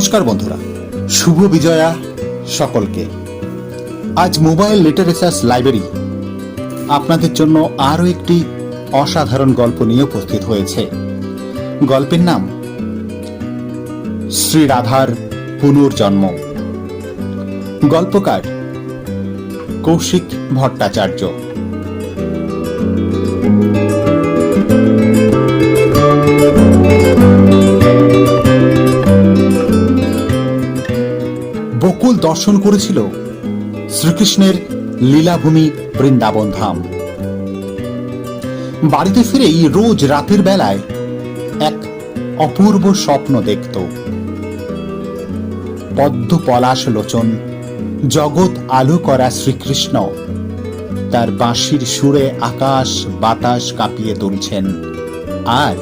নমস্কার বন্ধুরা, শুভ বিজয়া সকলকে। আজ মোবাইল লিটারেচার লাইব্রেরি আপনাদের জন্য আরও একটি অসাধারণ গল্প নিয়ে উপস্থিত হয়েছে। গল্পের নাম শ্রী রাধার পুনর্জন্ম। গল্পকার কৌশিক ভট্টাচার্য। বকুল দর্শন করেছিল শ্রীকৃষ্ণের লীলাভূমি বৃন্দাবন ধাম। বাড়িতে ফিরেই রোজ রাতের বেলায় এক অপূর্ব স্বপ্ন দেখত। পদ্ম পলাশ লোচন, জগৎ আলো করা শ্রীকৃষ্ণ তার বাঁশির সুরে আকাশ বাতাস কাঁপিয়ে তুলছেন, আর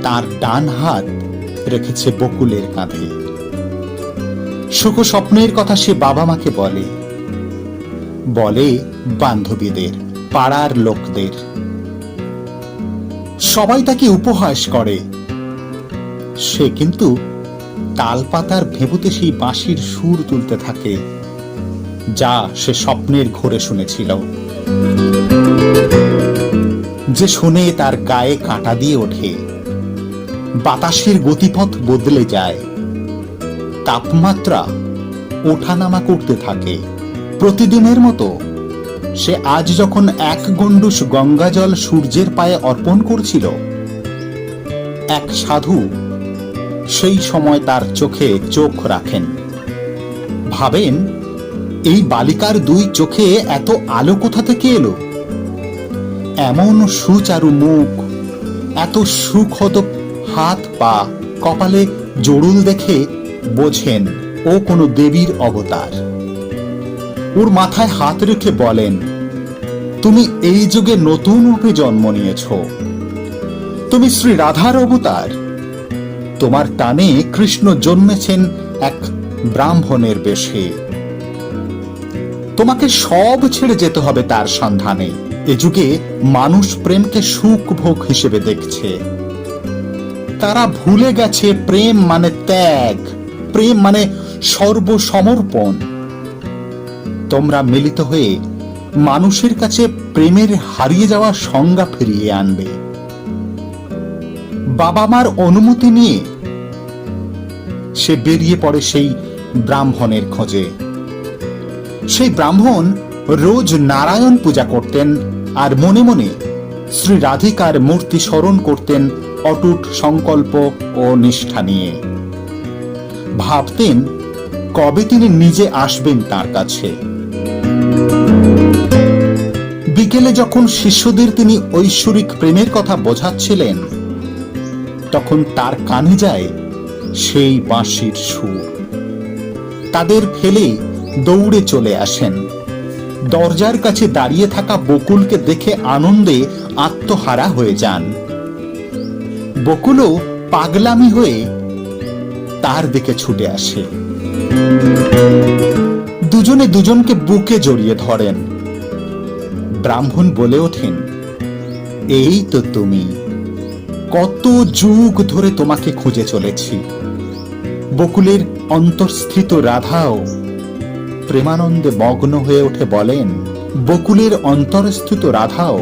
তার ডান হাত রেখেছে বকুলের কাঁধে। সুখ স্বপ্নের কথা সে বাবা মাকে বলে, বান্ধবীদের, পাড়ার লোকদের। সবাই তাকে উপহাস করে। সে কিন্তু তালপাতার ভেবুতে সেই বাঁশির সুর তুলতে থাকে, যা সে স্বপ্নের ঘোরে শুনেছিল। যে শুনে তার গায়ে কাঁটা দিয়ে ওঠে, বাতাসের গতিপথ বদলে যায়, তাপমাত্রা ওঠানামা করতে থাকে। প্রতিদিনের মতো সে আজ যখন এক গণ্ডুষ গঙ্গাজল সূর্যের পায়ে অর্পণ করছিল, এক সাধু সেই সময় তার চোখে চোখ রাখেন। ভাবেন, এই বালিকার দুই চোখে এত আলো কোথা থেকে এলো? এমন সুচারু মুখ, এত সুখদ হাত পা, কপালে জড়ুল দেখে বোঝেন ও কোনো দেবীর অবতার। ওর মাথায় হাত রেখে বলেন, তুমি এই যুগে নতুন রূপে জন্ম নিয়েছ, তুমি শ্রী রাধার অবতার। তোমার টানে কৃষ্ণ জন্মেছেন এক ব্রাহ্মণের বেশে। তোমাকে সব ছেড়ে যেতে হবে তার সন্ধানে। এ যুগে মানুষ প্রেমকে সুখ ভোগ হিসেবে দেখছে। তারা ভুলে গেছে প্রেম মানে ত্যাগ, প্রেম মানে সর্বসমর্পণ। তোমরা মিলিত হয়ে মানুষের কাছে প্রেমের হারিয়ে যাওয়া সংজ্ঞা ফিরিয়ে আনবে। বাবা মার অনুমতি নিয়ে সে বেরিয়ে পড়ে সেই ব্রাহ্মণের খোঁজে। সেই ব্রাহ্মণ রোজ নারায়ণ পূজা করতেন, আর মনে মনে শ্রী রাধিকার মূর্তি স্মরণ করতেন অটুট সংকল্প ও নিষ্ঠা নিয়ে। ভাবতেন কবে তিনি নিজে আসবেন তার কাছে। বিকেলে যখন শিষ্যদের তিনি ঐশ্বরিক প্রেমের কথা বোঝাচ্ছিলেন, তখন তার কানে যায় সেই বাঁশির সুর। তাদের ফেলে দৌড়ে চলে আসেন। দরজার কাছে দাঁড়িয়ে থাকা বকুলকে দেখে আনন্দে আত্মহারা হয়ে যান। বকুলও পাগলামি হয়ে তার দিকে ছুটে আসে। দুজনে দুজনকে বুকে জড়িয়ে ধরেন। ব্রাহ্মণ বলে ওঠেন, এই তো তুমি, কত যুগ ধরে তোমাকে খুঁজে চলেছি। বকুলের অন্তর্স্থিত রাধাও প্রেমানন্দে মগ্ন হয়ে ওঠে বলেন, বকুলের অন্তরস্থিত রাধাও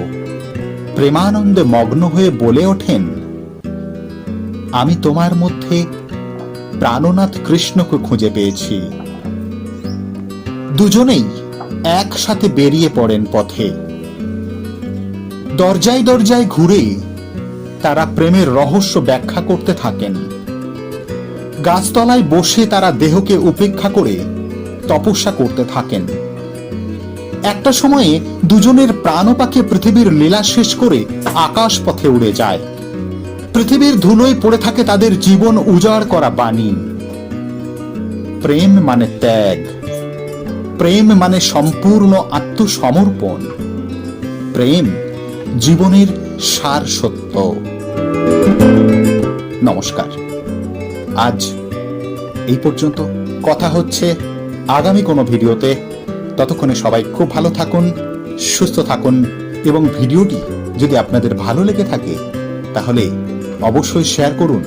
প্রেমানন্দে মগ্ন হয়ে বলে ওঠেন, আমি তোমার মধ্যে প্রাণনাথ কৃষ্ণকে খুঁজে পেয়েছি। দুজনেই একসাথে বেরিয়ে পড়েন পথে। দরজায় দরজায় ঘুরে তারা প্রেমের রহস্য ব্যাখ্যা করতে থাকেন। গাছতলায় বসে তারা দেহকে উপেক্ষা করে তপস্যা করতে থাকেন। একটা সময়ে দুজনের প্রাণপাকে পৃথিবীর লীলা শেষ করে আকাশ পথে উড়ে যায়। পৃথিবীর ধুলোয় পড়ে থাকে তাদের জীবন উজাড় করা বাণী। প্রেম মানে ত্যাগ, প্রেম মানে সম্পূর্ণ আত্মসমর্পণ, প্রেম জীবনের সার সত্য। নমস্কার, আজ এই পর্যন্ত। কথা হচ্ছে আগামী কোনো ভিডিওতে। ততক্ষণে সবাই খুব ভালো থাকুন, সুস্থ থাকুন, এবং ভিডিওটি যদি আপনাদের ভালো লেগে থাকে তাহলে অবশ্যই শেয়ার করুন।